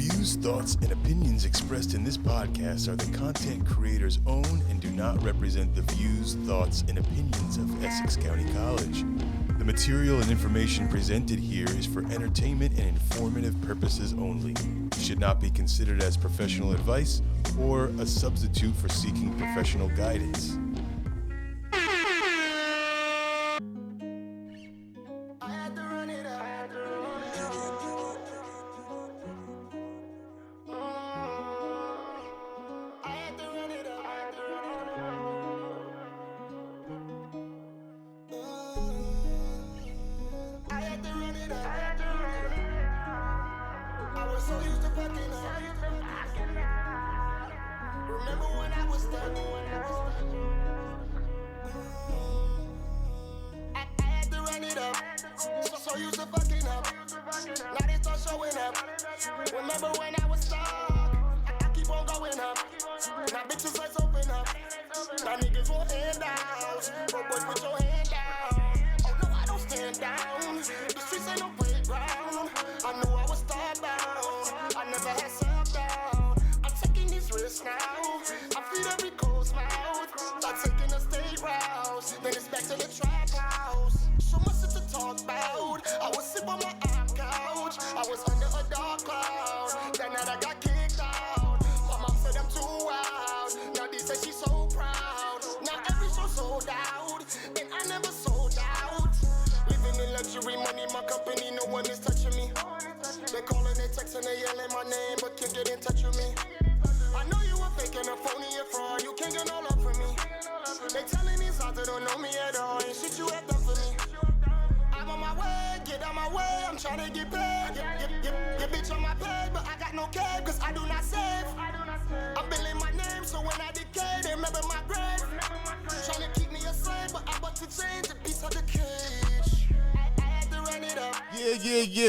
views, thoughts, and opinions expressed in this podcast are the content creator's own and do not represent the views, thoughts, and opinions of Essex County College. The material and information presented here is for entertainment and informative purposes only. It should not be considered as professional advice or a substitute for seeking professional guidance.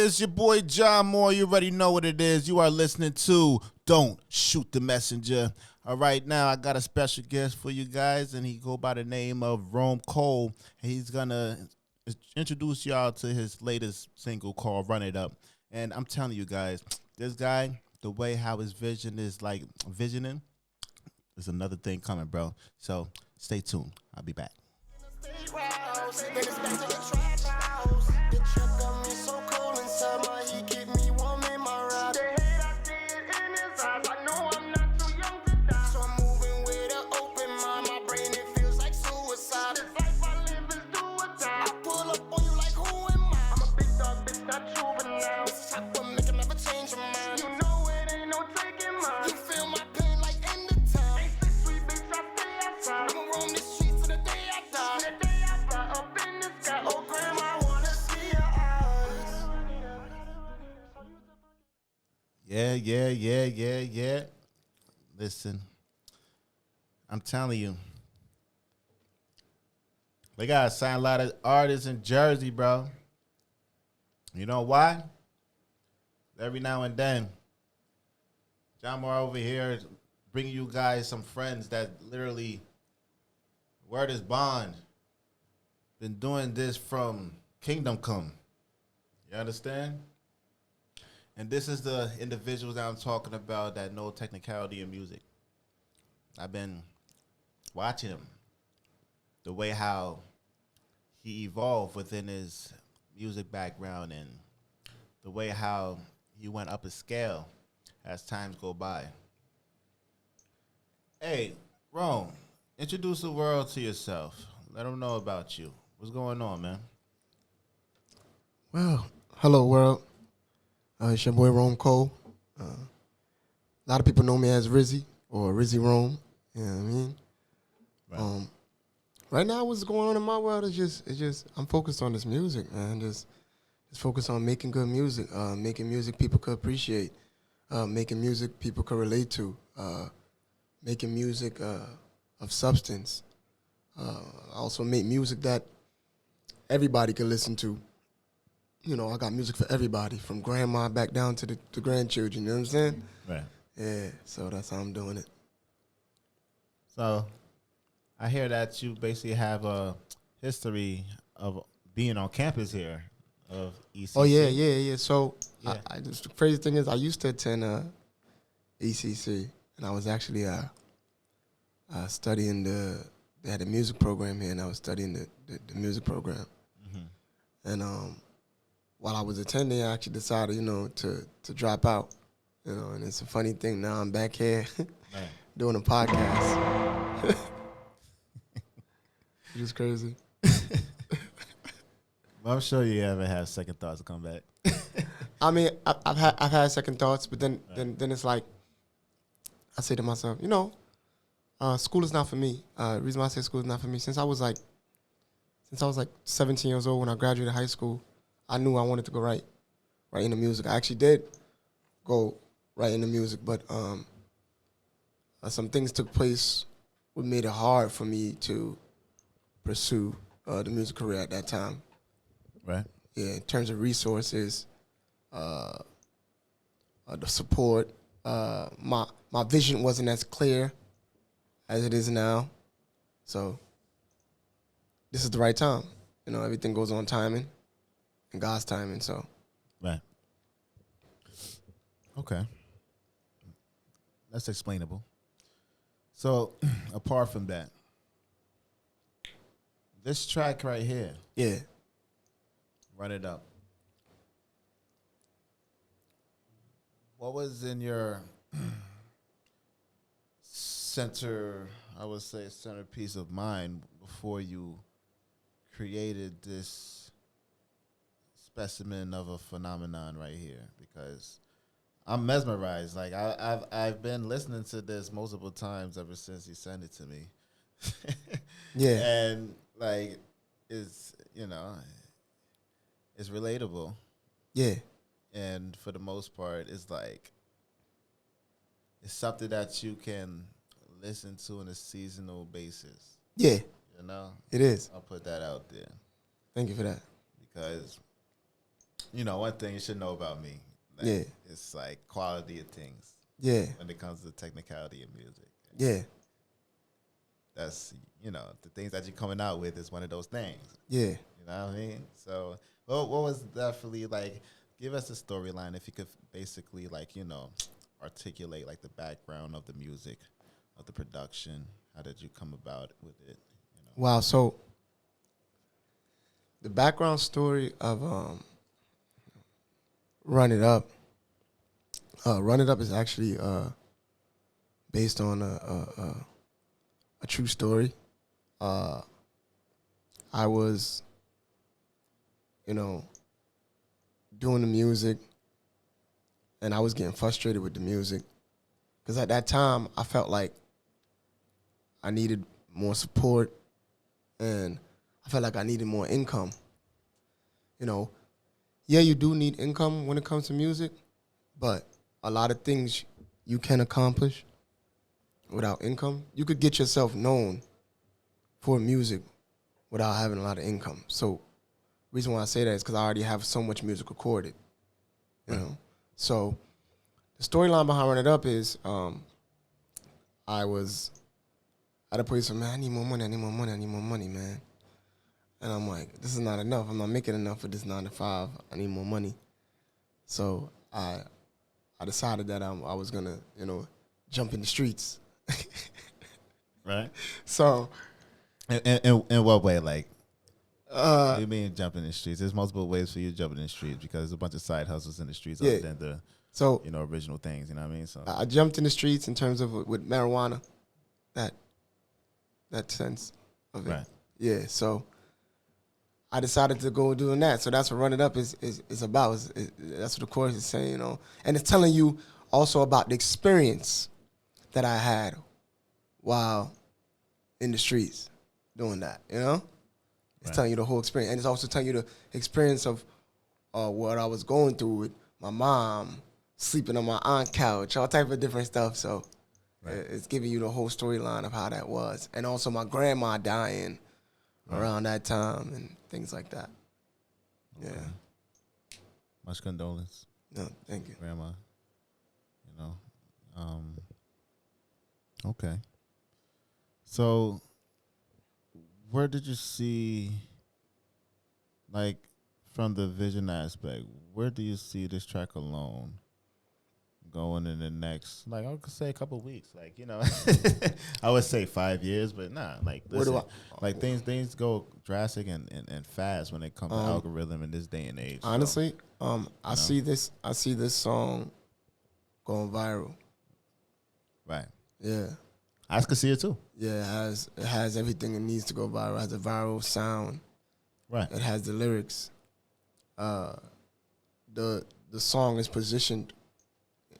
It's your boy Yah Moore. You already know what it is. You are listening to Don't Shoot the Messenger. All right, now I got a special guest for you guys, and he go by the name of Rome Cole. He's gonna introduce y'all to his latest single called "Run It Up." And I'm telling you guys, this guy, the way how his vision is like visioning, there's another thing coming, bro. So stay tuned. I'll be back. Yeah. Listen, I'm telling you, they gotta sign a lot of artists in Jersey, bro. You know why? Every now and then, Yah Moore over here is bringing you guys some friends that literally, word is bond. Been doing this from Kingdom Come. You understand? And this is the individuals that I'm talking about that know technicality in music. I've been watching him, the way how he evolved within his music background and the way how he went up a scale as times go by. Hey, Rome, introduce the world to yourself. Let them know about you. What's going on, man? Well, hello, world. It's your boy Rome Cole. A lot of people know me as Rizzy or Rizzy Rome. You know what I mean? Right. Right now, what's going on in my world is just I'm focused on this music, man. Just focused on making good music, making music people could appreciate, making music people could relate to, making music of substance. I also make music that everybody can listen to. You know, I got music for everybody, from grandma back down to the grandchildren, you know what I'm saying? Right. Yeah, so that's how I'm doing it. So, I hear that you basically have a history of being on campus here. of ECC? Oh yeah. So Yeah. I just, the crazy thing is I used to attend ECC, and I was actually studying they had a music program here, and I was studying the music program. And while I was attending, I actually decided, to drop out. And it's a funny thing. Now I'm back here Right. doing a podcast, which is crazy. Well, I'm sure you ever have second thoughts to come back. I mean, I've had second thoughts, but then it's like I say to myself, school is not for me. The reason why I say school is not for me, since I was like 17 years old when I graduated high school, I knew I wanted to go right into music. I actually did go right into music, but some things took place what made it hard for me to pursue the music career at that time. Right. Yeah, in terms of resources, the support, my vision wasn't as clear as it is now. So this is the right time. Everything goes on timing and God's timing. So Right. Okay. That's explainable. So, apart from that, this track right here, yeah, Run It Up. What was in your centerpiece of mind before you created this specimen of a phenomenon right here? Because I'm mesmerized. Like I've been listening to this multiple times ever since he sent it to me. yeah, And like it's it's relatable. yeah, And for the most part it's like it's something that you can listen to on a seasonal basis. yeah. It is. I'll put that out there. Thank you for that. Because one thing you should know about me. Like, Yeah. It's like quality of things. Yeah, When it comes to the technicality of music. yeah, That's the things that you're coming out with is one of those things. yeah. You know what I mean? So what was definitely like, give us a storyline if you could basically articulate like the background of the music, of the production. How did you come about with it? Wow. So the background story of Run It Up. Run It Up is actually based on a true story. I was, doing the music, and I was getting frustrated with the music because at that time I felt like I needed more support, and I felt like I needed more income. Yeah, you do need income when it comes to music, but a lot of things you can accomplish without income. You could get yourself known for music without having a lot of income. So reason why I say that is because I already have so much music recorded, So the storyline behind Run It Up is I was at a place where, man, I need more money, man. And I'm like, this is not enough. I'm not making enough for this 9 to 5. I need more money. So I decided that I was gonna, jump in the streets. Right. So In what way? Like, uh, you mean jump in the streets? There's multiple ways for you to jump in the streets because there's a bunch of side hustles in the streets Yeah. other than the so original things. You know what I mean? So I jumped in the streets in terms of with marijuana, that sense of it. Right. Yeah. So I decided to go doing that. So that's what Run It Up is about. That's what the chorus is saying, And it's telling you also about the experience that I had while in the streets doing that, It's Right. telling you the whole experience. And it's also telling you the experience of what I was going through with my mom, sleeping on my aunt's couch, all type of different stuff. So Right. it's giving you the whole storyline of how that was. And also my grandma dying around that time and things like that. Okay. Yeah. Much condolence, No, thank you. Grandma. Okay. So, where did you see, like, from the vision aspect, where do you see this track alone going in the next, like I could say a couple of weeks, like, you know, I would say 5 years, but nah, like Where do listen, like things go drastic and fast when it comes to algorithm in this day and age. Honestly, so, I see this song going viral. Right. Yeah. I could see it too. Yeah, it has everything it needs to go viral. It has a viral sound. Right. It has the lyrics. The song is positioned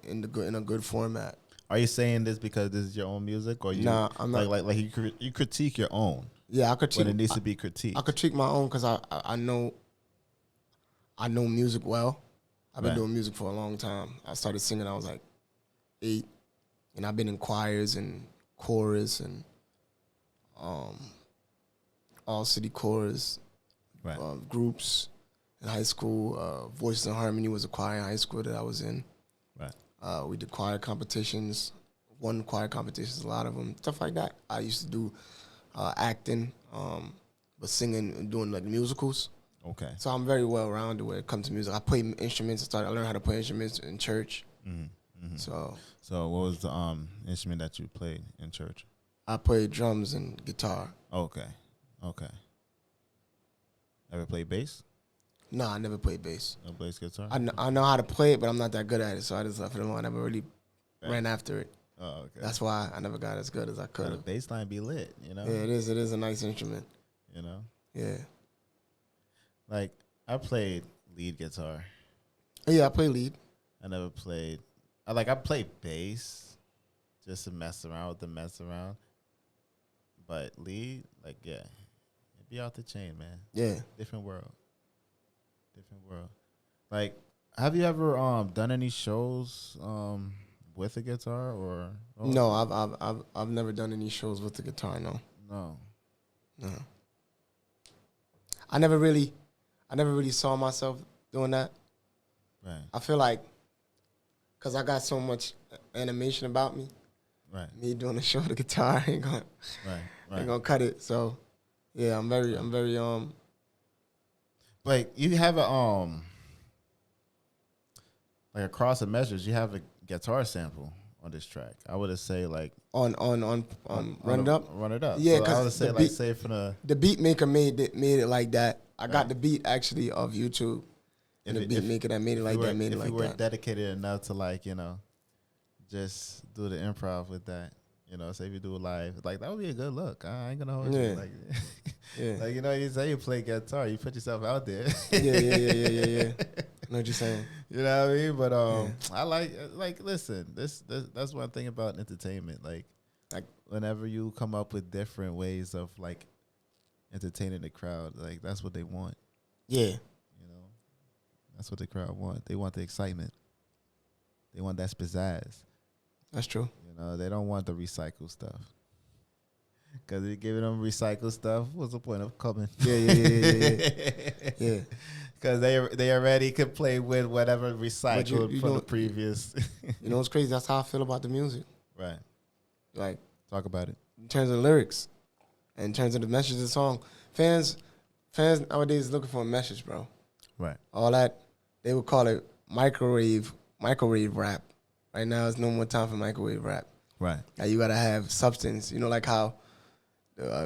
in a good format. Are you saying this because this is your own music, or you? Nah, I'm not. Like you critique your own. Yeah, I critique. When it needs to be critiqued. I critique my own because I know music well. I've been doing music for a long time. I started singing when I was like 8, and I've been in choirs and chorus and all city chorus groups in high school. Voices in Harmony was a choir in high school that I was in. Right. We did choir competitions, won choir competitions, a lot of them, stuff like that. I used to do acting, but singing and doing like musicals. Okay. So I'm very well rounded when it comes to music. I play instruments. I learned how to play instruments in church. Mm-hmm. Mm-hmm. So what was the instrument that you played in church? I played drums and guitar. Okay. Ever played bass? No, I never played bass. No bass guitar? I know how to play it, but I'm not that good at it, so I just left it alone. I never really ran after it. Oh, okay. That's why I never got as good as I could. The bass line be lit, you know? Yeah, it is. It is a nice instrument. You know? Yeah. Like, I played lead guitar. Oh, yeah, I play lead. I never played. I played bass just to mess around. But lead, like, yeah, it'd be off the chain, man. Yeah. Different world. Like, have you ever done any shows with a guitar or? No, I've never done any shows with the guitar. No. I never really saw myself doing that. Right. I feel like, cause I got so much animation about me. Right. Me doing a show with the guitar ain't gonna cut it. So, yeah, I'm very Like, you have a like across the measures, you have a guitar sample on this track. I would say like on Run It Up. Run It Up. Yeah, so because I would say like say from the beat maker made it like that. I got the beat actually off YouTube. And the beat maker that made it like that made it like that. If you were dedicated enough to, like, you know, just do the improv with that, you know, say if you do it live, like, that would be a good look. I ain't gonna hold you. Like, like, you know, you say you play guitar, you put yourself out there. Yeah. I know what you're saying. You know what I mean? But I like listen, that's one thing about entertainment. Like whenever you come up with different ways of like entertaining the crowd, like that's what they want. Yeah. That's what the crowd want. They want the excitement. They want that pizzazz. That's true. You know, they don't want the recycled stuff. Because if you're giving them recycled stuff, what's the point of coming? Yeah. Because they already could play with whatever recycled from the previous. You know what's crazy? That's how I feel about the music. Right. Like, talk about it. In terms of the lyrics, and in terms of the message of the song, fans nowadays looking for a message, bro. Right. All that, they would call it microwave rap. Right now, it's no more time for microwave rap. Right. Now you gotta have substance. You know, like how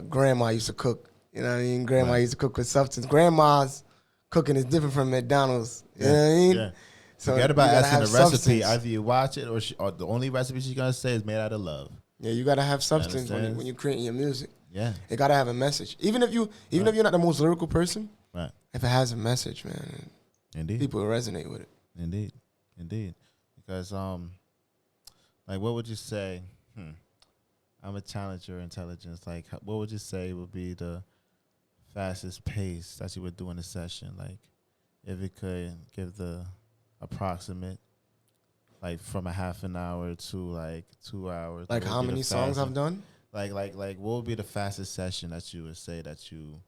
grandma used to cook. You know what I mean? Grandma used to cook with substance. Grandma's cooking is different from McDonald's. You know what I mean? Yeah. So forget about asking the recipe. Substance. Either you watch it or the only recipe she's gonna say is made out of love. Yeah, you gotta have substance when you're creating your music. Yeah. It gotta have a message. Even if you're not the most lyrical person, right? If it has a message, man. Indeed. People will resonate with it. Indeed. Because like, what would you say? I'm a challenge your intelligence. Like, what would you say would be the fastest pace that you would do in a session? Like, if it could give the approximate, like from a half an hour to like 2 hours. Like how many songs I've done? Like, what would be the fastest session that you would say that you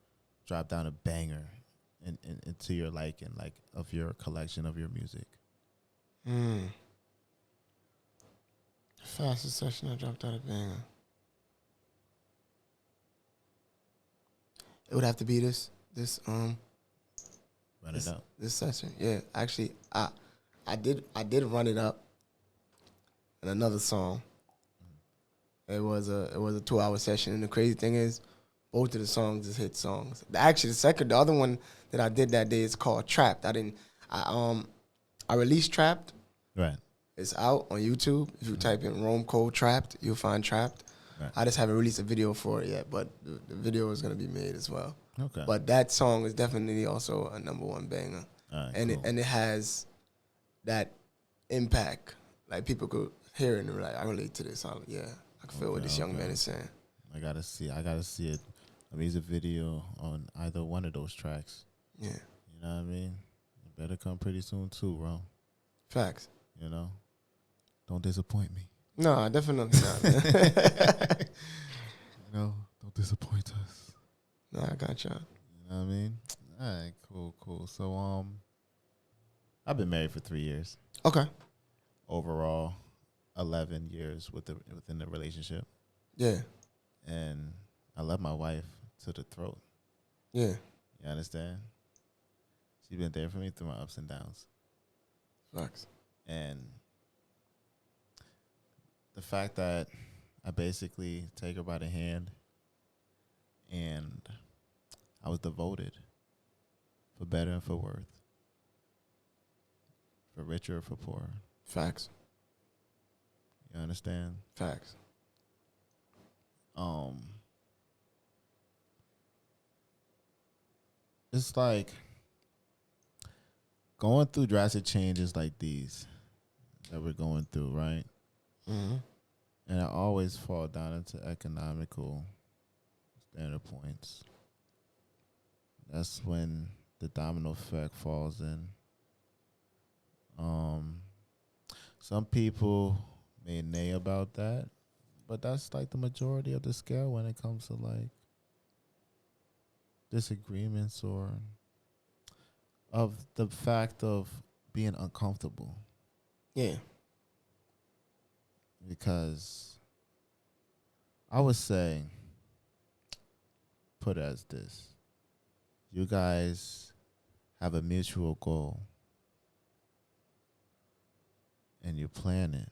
drop down a banger into your liking, like of your collection of your music? Fastest session I dropped out a banger. It would have to be this. Right. Run it up. This session, yeah. Actually, I did run it up in another song. It was a 2-hour session, and the crazy thing is, both of the songs is hit songs. Actually, the other one that I did that day is called Trapped. I released Trapped. Right. It's out on YouTube. If you type in Rome Code Trapped, you'll find Trapped. Right. I just haven't released a video for it yet, but the video is gonna be made as well. Okay. But that song is definitely also a #1 banger, and cool. it has that impact. Like people could hear it and they're like, I relate to this. I can feel what this young man is saying. I gotta see it. A music video on either one of those tracks. Yeah. You know what I mean? It better come pretty soon too, bro. Facts. You know? Don't disappoint me. No, definitely not. Man. You know, don't disappoint us. No, I got y'all. You know what I mean? All right, cool. So, I've been married for 3 years. Okay. Overall, 11 years within the relationship. Yeah. And I love my wife to the throat. Yeah. You understand? She's been there for me through my ups and downs. Facts. And the fact that I basically take her by the hand and I was devoted for better and for worse, for richer or for poorer. Facts. You understand? Facts. It's like going through drastic changes like these that we're going through, right? Mm-hmm. And I always fall down into economical standard points. That's when the domino effect falls in. Some people may neigh about that, but that's like the majority of the scale when it comes to like disagreements or of the fact of being uncomfortable. Yeah. Because I would say, put it as this. You guys have a mutual goal and you plan it.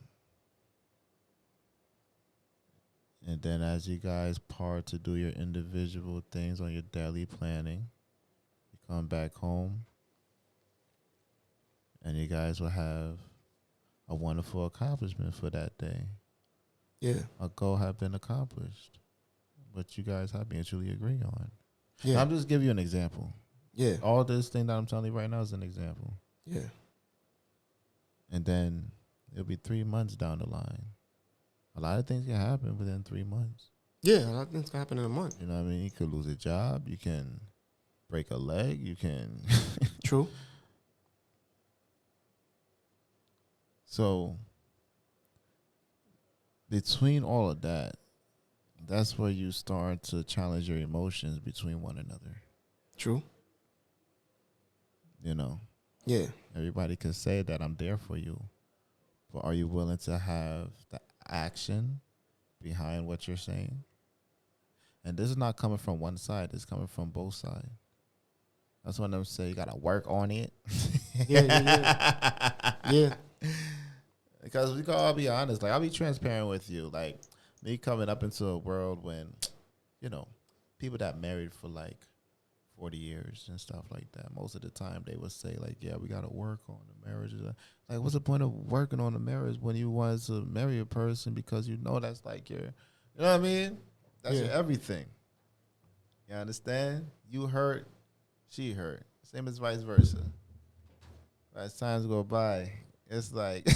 And then as you guys part to do your individual things on your daily planning, you come back home and you guys will have a wonderful accomplishment for that day. Yeah. A goal have been accomplished, but you guys have mutually agreed on. Yeah. I'm just giving you an example. Yeah. All this thing that I'm telling you right now is an example. Yeah. And then it'll be 3 months down the line. A lot of things can happen within 3 months. Yeah, a lot of things can happen in a month. You know what I mean? You could lose a job. You can break a leg. You can... True. So, between all of that, that's where you start to challenge your emotions between one another. True. You know? Yeah. Everybody can say that I'm there for you, but are you willing to have the action behind what you're saying? And this is not coming from one side. It's coming from both sides. That's when them say you got to work on it. Yeah. Because we can all be honest. Like, I'll be transparent with you. Like, me coming up into a world when, you know, people that married for like 40 years and stuff like that, most of the time they would say like, yeah, we got to work on the marriage. Like, what's the point of working on the marriage when you want to marry a person because you know that's like your, you know what I mean? That's your everything. You understand? You hurt, she hurt. Same as vice versa. As times go by, it's like,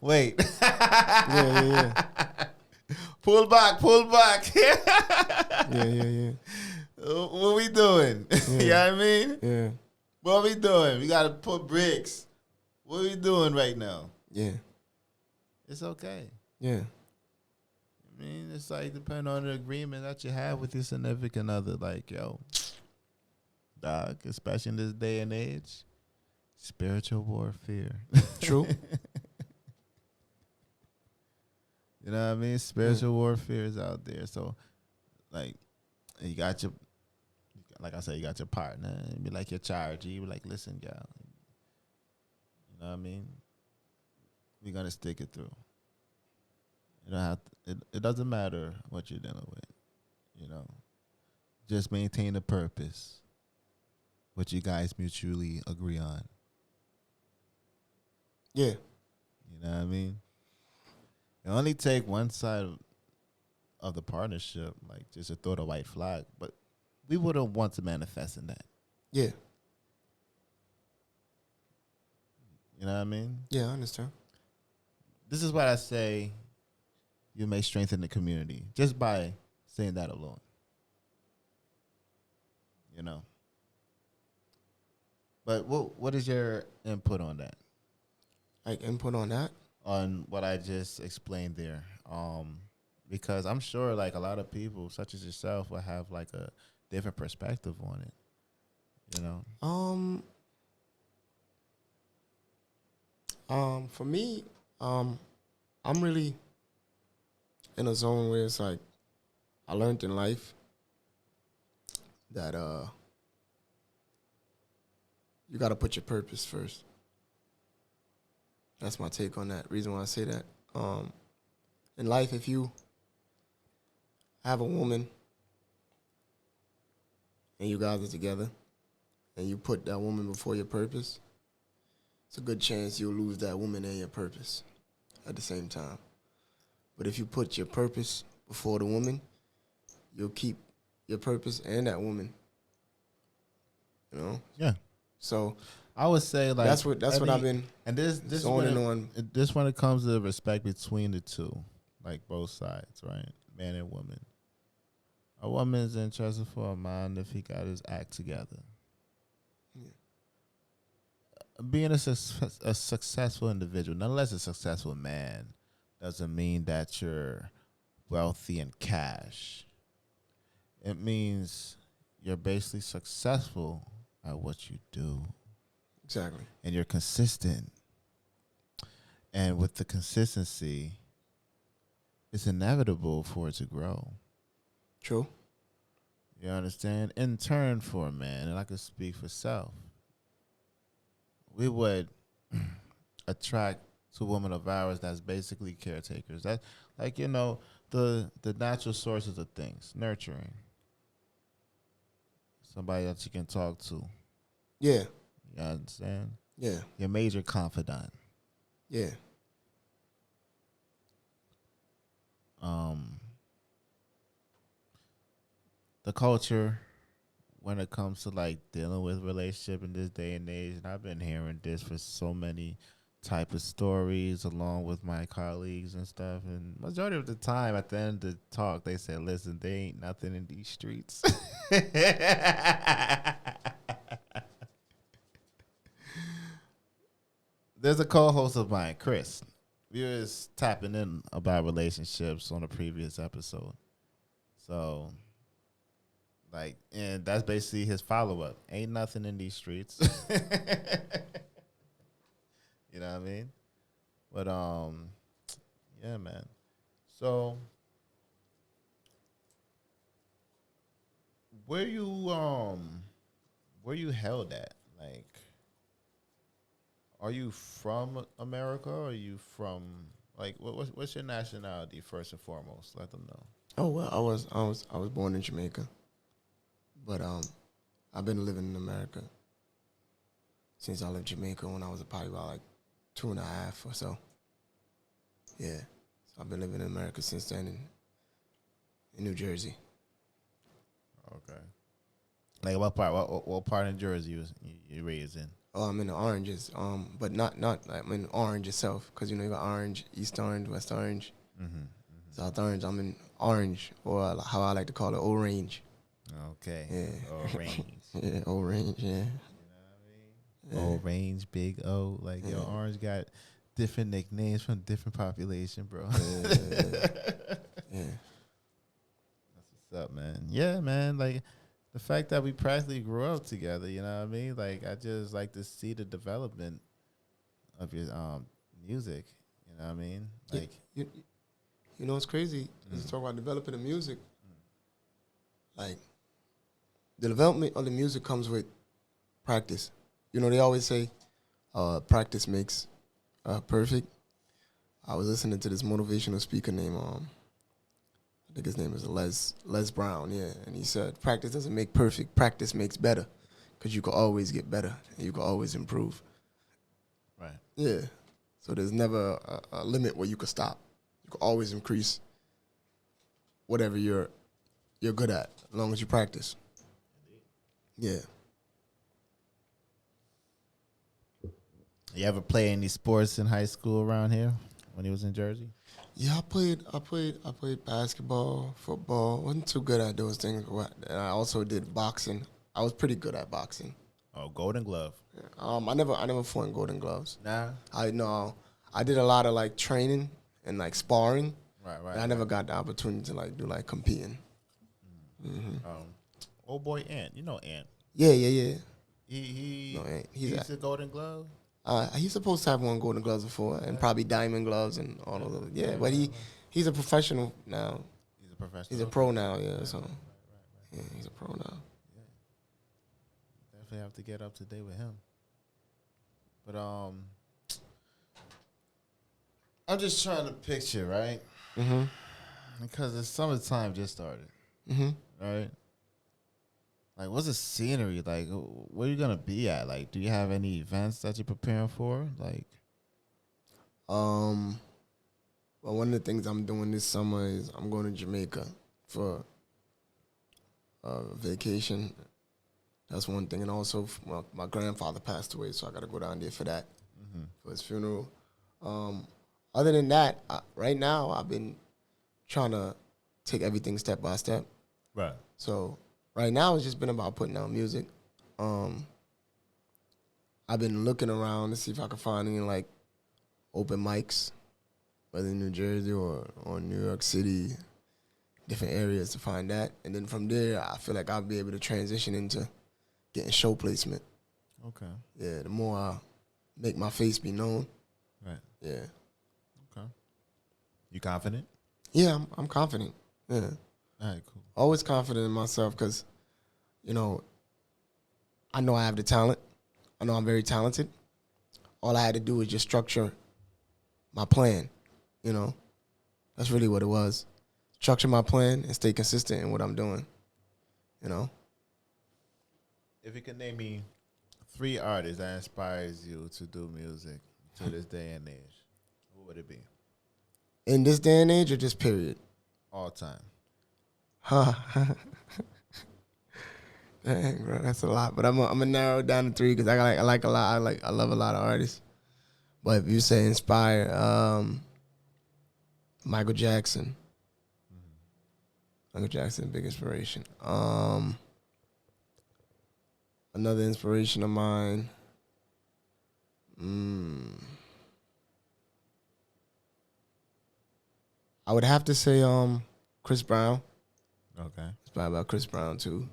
wait. Yeah. Pull back. Yeah. What we doing? Yeah. You know what I mean? Yeah. What we doing? We got to put bricks. What we doing right now? Yeah. It's okay. Yeah. I mean, it's like depending on the agreement that you have with your significant other. Like, yo, dog, especially in this day and age, spiritual warfare. True. You know what I mean? Spiritual warfare is out there. So, like, you got your, like I said, you got your partner, and be like your charge. You be like, listen, girl, you know what I mean? We're gonna stick it through. You don't have to, it doesn't matter what you're dealing with, you know. Just maintain the purpose, what you guys mutually agree on. Yeah. You know what I mean? You only take one side of the partnership, like just to throw the white flag, but we wouldn't want to manifest in that. Yeah. You know what I mean? Yeah, I understand. This is why I say you may strengthen the community just by saying that alone. You know. But what is your input on that? Like input on that? On what I just explained there. Because I'm sure like a lot of people, such as yourself, will have like a different perspective on it. You know? For me, I'm really in a zone where it's like I learned in life that you gotta put your purpose first. That's my take on that. Reason why I say that. In life, if you have a woman and you guys are together and you put that woman before your purpose, it's a good chance you'll lose that woman and your purpose at the same time. But if you put your purpose before the woman, you'll keep your purpose and that woman. You know? Yeah. So I would say like that's what I've been and this when it comes to respect between the two, like both sides, right? Man and woman. A woman is interested for a man if he got his act together. Yeah. Being a successful individual, nonetheless a successful man, doesn't mean that you're wealthy and cash. It means you're basically successful at what you do. Exactly. And you're consistent. And with the consistency, it's inevitable for it to grow. True. You understand? In turn for a man, and I can speak for self, we would attract to women of ours that's basically caretakers. That, like, you know, the natural sources of things, nurturing. Somebody that you can talk to. Yeah. You understand? Yeah. Your major confidant. Yeah. The culture when it comes to like dealing with relationship in this day and age, and I've been hearing this for so many type of stories along with my colleagues and stuff, and majority of the time at the end of the talk they say, listen, there ain't nothing in these streets. There's a co-host of mine, Chris. We was tapping in about relationships on a previous episode. So, like, and that's basically his follow-up. Ain't nothing in these streets. You know what I mean? But, yeah, man. So, where you held at? Like, are you from America? Or are you from like what's your nationality first and foremost? Let them know. Oh well, I was born in Jamaica, but I've been living in America since I left Jamaica when I was probably about like 2.5 or so. Yeah, so I've been living in America since then in New Jersey. Okay. Like what part? What part in Jersey you raised in? Oh, I'm in the Oranges, but not like I'm in Orange itself, because you know you got Orange, East Orange, West Orange, South Orange. I'm in Orange, or how I like to call it, Orange. Okay. Yeah. Orange. Yeah, Orange. Yeah. You know what I mean? Yeah. Orange, Big O. Like yo, Orange got different nicknames from different population, bro. Yeah. That's what's up, man. Yeah, man. Like. The fact that we practically grew up together, you know what I mean? Like, I just like to see the development of your music, you know what I mean? Like, you know what's crazy? Let's talk about developing the music. Like, the development of the music comes with practice. You know, they always say practice makes perfect. I was listening to this motivational speaker named, I think his name is Les Brown, yeah. And he said, practice doesn't make perfect, practice makes better. Because you can always get better and you can always improve. Right. Yeah. So there's never a limit where you can stop. You can always increase whatever you're good at, as long as you practice. Yeah. You ever play any sports in high school around here when he was in Jersey? Yeah, I played basketball, football. Wasn't too good at those things. And I also did boxing. I was pretty good at boxing. Oh, Golden Glove. I never fought in Golden Gloves. Nah. I did a lot of like training and like sparring. Right. And I never got the opportunity to like do like competing. Old boy Ant, you know Ant. Yeah. He's a Golden Glove. He's supposed to have won Golden Gloves before, and probably Diamond Gloves and all of those. Yeah, but he's a professional now. He's a professional. He's a pro now. Yeah, so yeah, he's a pro now. Definitely have to get up to date with him. But I'm just trying to picture, right? Mm-hmm. Because the summertime just started, right? Like, what's the scenery like? Where are you gonna be at? Like, do you have any events that you're preparing for? Like, well, one of the things I'm doing this summer is I'm going to Jamaica for vacation. That's one thing, and also my grandfather passed away, so I got to go down there for that, for his funeral. Other than that, right now I've been trying to take everything step by step. right? So right now it's just been about putting out music. I've been looking around to see if I can find any like open mics, whether in New Jersey or New York City, different areas to find that. And then from there, I feel like I'll be able to transition into getting show placement. Okay. Yeah, the more I make my face be known. Right. Yeah. Okay. You confident? Yeah, I'm confident. Yeah. All right, cool. Always confident in myself because, you know I have the talent. I know I'm very talented. All I had to do was just structure my plan, you know. That's really what it was. Structure my plan and stay consistent in what I'm doing, you know. If you could name me 3 artists that inspires you to do music to this day and age, who would it be? In this day and age or just period? All time. Huh. Dang, bro, that's a lot. But I'm gonna narrow it down to 3 because I like a lot. I love a lot of artists. But if you say inspire, Michael Jackson. Michael Jackson, big inspiration. Another inspiration of mine. I would have to say Chris Brown. Okay. It's probably about Chris Brown too.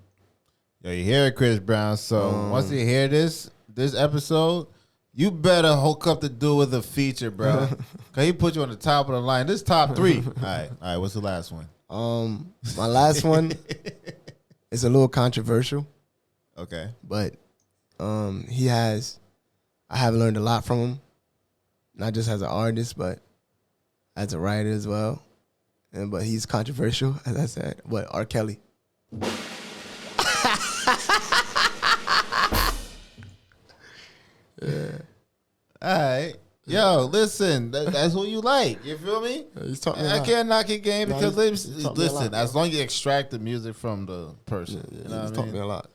Yo, you hear it, Chris Brown. So once you hear this episode, you better hook up the dude with a feature, bro. Cause he put you on the top of the line. This top 3. All right. What's the last one? My last one is a little controversial. Okay. But I have learned a lot from him, not just as an artist, but as a writer as well. But he's controversial, as I said. But R. Kelly. Yeah. All right. Yo, listen, that's what you like. You feel me? He's taught me a I lot. can't knock your game because he's taught me a lot, listen, bro. as long as you extract the music from the person, Yeah, you know he's what I taught mean? me a lot.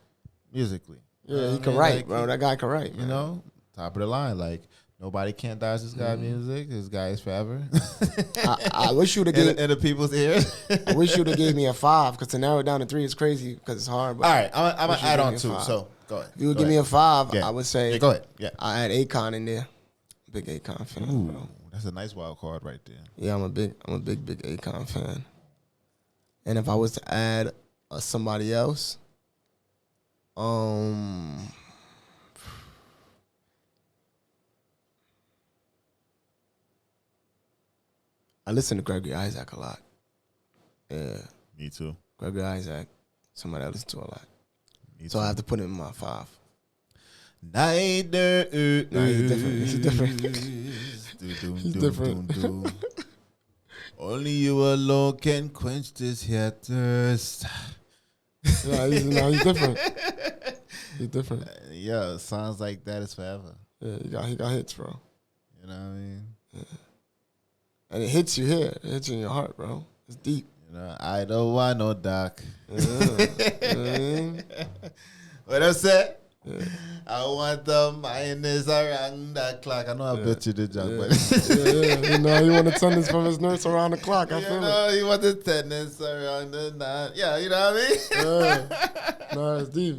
Musically. You know Yeah, what he I can mean? write, Like, bro. That guy can write, you man. know, top of the line. Like, nobody can't dodge this guy's music. This guy is forever. I wish you'd have gave. in the people's ears. I wish you'd have gave me a 5 because to narrow it down to 3 is crazy because it's hard. But All right, I'm wish gonna you add gave on me a 2. 5. So go ahead. If you would Go give me ahead. a 5, Yeah. I would say. Yeah, go ahead. Yeah. I add Akon in there. Big Akon fan. Ooh, Bro. that's a nice wild card right there. Yeah, I'm a big Akon fan. And if I was to add somebody else, I listen to Gregory Isaac a lot. Yeah, Me too. Gregory Isaac, somebody I listen to a lot. So I have to put him in my 5. Neither. No, he's different. He's different. He's different. Only you alone can quench this here thirst. Yeah, he's different. He's different. Yeah, songs like that is forever. Yeah, he got hits, bro. You know what I mean? Yeah. And it hits you here. It hits you in your heart, bro. It's deep. You know, I don't want no dark. Yeah. What I said? Yeah. I want the minus around the clock. I know I bet you the job, but yeah. You know, he want to turn this from his nurse around the clock. I feel it. You want the tennis around the night. Yeah, you know what I mean? Yeah. No, it's deep.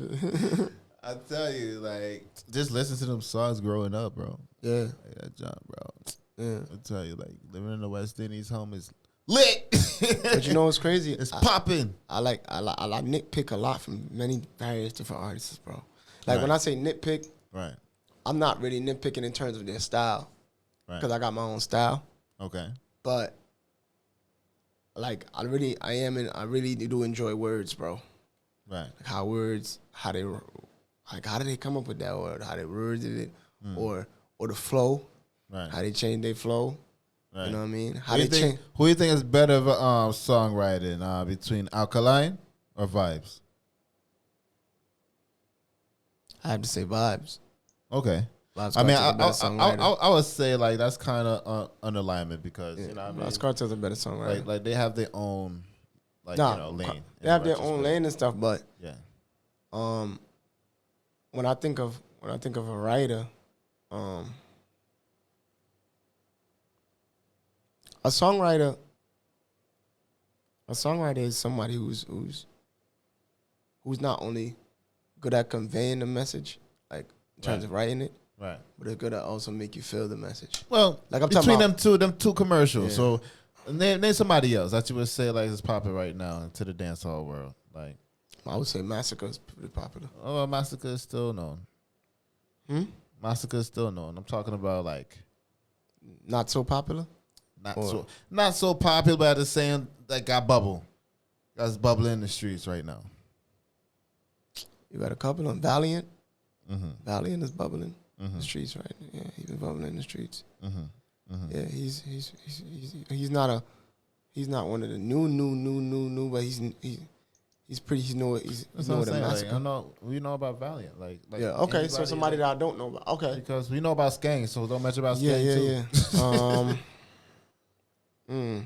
I tell you, like, just listen to them songs growing up, bro. Yeah. Like that job, bro. Yeah. I tell you, like, living in the West Indies home is lit. But you know what's crazy? It's popping. I like nitpick a lot from many various different artists, bro. Like when I say nitpick, right, I'm not really nitpicking in terms of their style, because I got my own style. Okay. But like I really do enjoy words, bro. Right. Like how do they come up with that word? How they worded it, or the flow, right? How they change their flow. Right. You know what I mean? Who do you think is better of songwriting between Alkaline or Vibes? I have to say Vibes. Okay. Vibes I mean, I would say like that's kind of an alignment because you know what I mean. Vibes Cartel's a better songwriter. Like they have their own lane. They have their own lane and stuff, but yeah. When I think of a writer, a songwriter is somebody who's not only good at conveying the message, like in terms of writing it, right, but they're good at also make you feel the message. Well, like I'm between talking them two commercials. Yeah. So name somebody else that you would say like is popular right now into the dancehall world. Like I would say Massacre is pretty popular. Oh, Massacre is still known. Massacre is still known. I'm talking about like not so popular. Not so popular, but at the same like got bubble. That's bubbling in the streets right now. You got a couple on Valiant. Mm-hmm. Valiant is bubbling in the streets right now. Yeah, he's been bubbling in the streets. Yeah, he's not one of the new, but he's pretty. He's know what a Massacre. Like, we know about Valiant. Like yeah, okay. So somebody that I don't know about. Okay, because we know about Skang, so don't mention about Skang too. Yeah.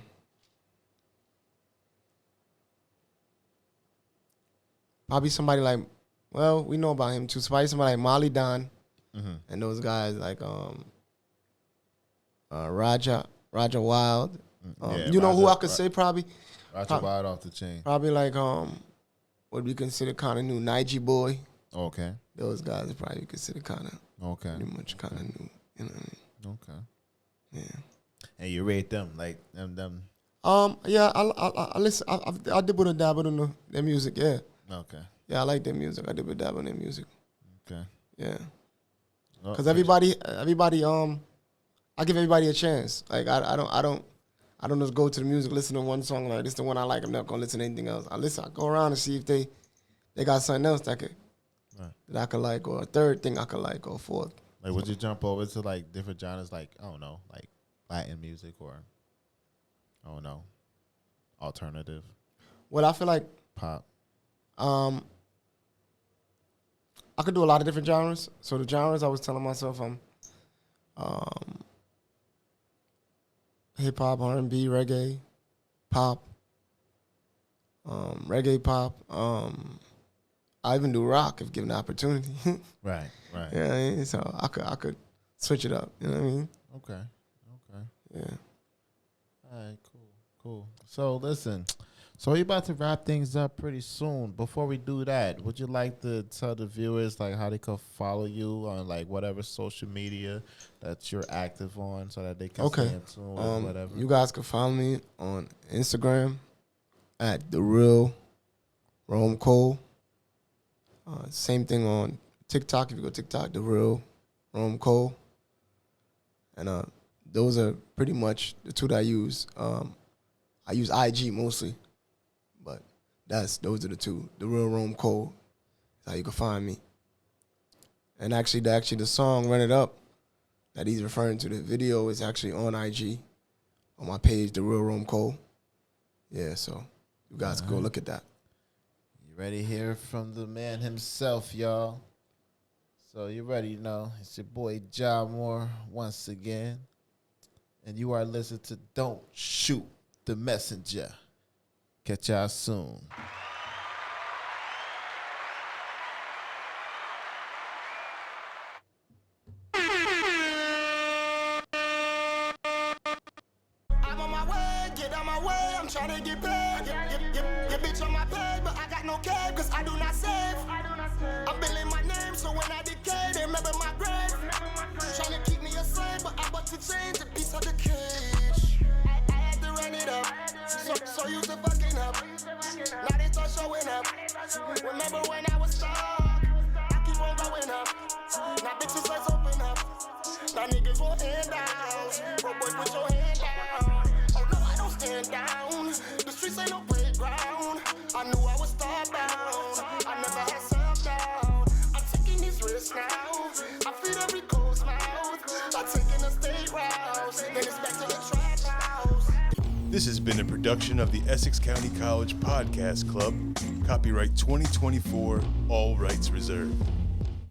Probably somebody like, well, we know about him too. Somebody like Molly Don, and those guys like Raja Wild. You know who I could say probably? Raja Wild off the chain. Probably like what we consider kind of new, Nige Boy. Okay. Those guys are probably considered kind of pretty much kind of new. You know what I mean? Okay. Yeah. And you rate them like them. Yeah, I listen. I dibble and dabble in their music. Yeah. Okay. Yeah, I like their music. I dibble and dabble in their music. Okay. Yeah. Because everybody, I give everybody a chance. Like I don't just go to the music, listen to one song like this, the one I like. I'm not gonna listen to anything else. I go around and see if they got something else that I could like, or a third thing I could like, or fourth. Like, would you jump over to like different genres, like I don't know, like Latin music or I don't know, alternative? Well, I feel like pop. I could do a lot of different genres. So the genres I was telling myself hip hop, R&B, reggae, pop, reggae pop. I even do rock if given the opportunity. Right. Yeah, so I could switch it up. You know what I mean? Okay. Yeah. All right. Cool. So listen. So we're about to wrap things up pretty soon. Before we do that, would you like to tell the viewers like how they can follow you on like whatever social media that you're active on, so that they can stay in tune with whatever? You guys can follow me on Instagram at The Real Rome Cole. Same thing on TikTok. If you go TikTok, The Real Rome Cole. And those are pretty much the two that I use. I use IG mostly. Those are the two. The Real Rome Cole How you can find me. And actually the song Run It Up that he's referring to, the video is actually on IG, on my page, The Real Rome Cole. Yeah, so you guys go look at that. You ready to hear from the man himself, y'all? So you ready, you know. It's your boy Yah Moore once again. And you are listening to Don't Shoot the Messenger. Catch y'all soon. I'm on my way, get on my way, I'm trying to get paid. Your bitch on my page, but I got no cab, cause I do not save. I'm billing my name, so when I decay, they remember my grave. Trying to keep me a slave, but I'm about to change a piece of the cage. I had to run it up, so used to fucking up. Now they start showing up. Remember when I was stuck, I keep on going up. Now bitches, let's open up. Now niggas will hand down. Bro, boy, put your hand down. Oh no, I don't stand down. The streets ain't no playground. I knew I was starbound. I never had self-doubt. I'm taking these risks now. I feed every coast mouth. I'm taking the state routes. Then it's back to the trap house. This has been a production of the Essex County College Podcast Club. Copyright 2024, all rights reserved.